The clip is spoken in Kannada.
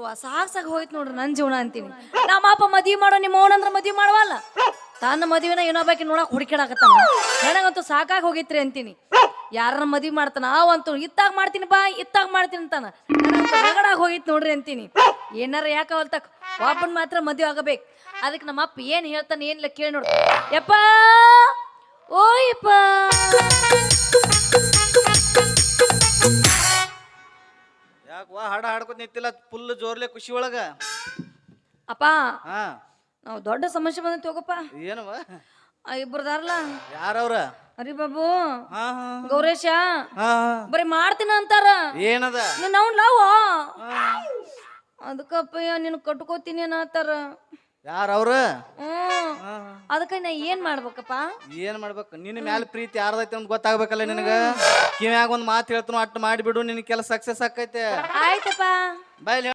ಯವ್ವ ಸಾಕ್ ಹೋಯ್ತು ನೋಡ್ರಿ ನನ್ನ ಜೀವನ ಅಂತೀನಿ. ನಮ್ಮ ಅಪ್ಪ ಮದ್ವಿ ಮಾಡೋ ನಿಮ್ಮ ಅವನಂದ್ರ ಮದ್ವಿ ಮಾಡವಲ್ಲ, ತನ್ನ ಮದುವೆನ ಇನ್ನೊಬ್ಬಾಕಿ ನೋಡಕ್ ಹುಡುಕಾಡಕತ್ತಾನ. ನನಗಂತೂ ಸಾಕಾಗಿ ಹೋಗಿತ್ರಿ ಅಂತೀನಿ. ಯಾರನ್ನ ಮದ್ವಿ ಮಾಡ್ತಾನ ಅವಂತೂ ಇತ್ತಾಗ ಮಾಡ್ತೀನಿ ಬಾ ಇತ್ತಾಗ ಮಾಡ್ತೀನಿ ಅಂತಾನ. ಹೊರಗಡಾಗ ಹೋಗಿತ್ತು ನೋಡ್ರಿ ಅಂತೀನಿ. ಏನಾರ ಯಾಕವಲ್ತ ಒಬ್ಬನ್ ಮಾತ್ರ ಮದ್ವೆ ಆಗಬೇಕು. ಅದಕ್ಕೆ ನಮ್ಮ ಅಪ್ಪ ಏನ್ ಹೇಳ್ತಾನೆ ಏನಿಲ್ಲ ಕೇಳಿ ನೋಡ್ರಿ. ಯಪ್ಪ ಓ ಯಪ್ಪ ಯಾಕವಾ ಹಾಡ ಹಾಡ್ಕೊತ ನಿಂತಿಲ್ಲ ಫುಲ್ ಜೋರ್ಲೆ ಖುಷಿ ಒಳಗ. ಅಪ್ಪ ಹಾ ನಾವು ದೊಡ್ಡ ಸಮಸ್ಯೆ ಬಂದೈತಿ ಹೋಗಪ್ಪ. ಏನವ ಇಬ್ಬರದಾರಲ್ಲ ಯಾರವ್ರ? ಹರಿಬಾಬು ಹಾ ಹಾ ಗೌರೇಶ ಹಾ ಬರೀ ಮಾಡ್ತೀನ ಅಂತಾರ. ಏನದ? ನಾವು ಲಾವ ಅದಕ್ಕಪ್ಪಯ್ಯ ನೀನು ಕಟ್ಕೋತೀನಿ ಅನ್ನತ್ತಾರ. ಯಾರವ್ರ? ಅದಕ್ಕ ನಾ ಏನ್ ಮಾಡ್ಬೇಕಪ್ಪ? ಏನ್ ಮಾಡ್ಬೇಕು? ನಿನ್ನ ಮ್ಯಾಲ ಪ್ರೀತಿ ಯಾರ್ದೈತಿ ಅಂತ ಗೊತ್ತಾಗ್ಬೇಕಲ್ಲ ನಿನಗ. ಕಿವ್ಯಾಗ ಒಂದ್ ಮಾತು ಹೇಳ್ತಾನು ಅಟ್ ಮಾಡಿಬಿಡು, ನಿನ್ ಕೆಲಸ ಸಕ್ಸಸ್ ಆಕೈತೆ. ಆಯ್ತಪ್ಪ ಬಾಯ್.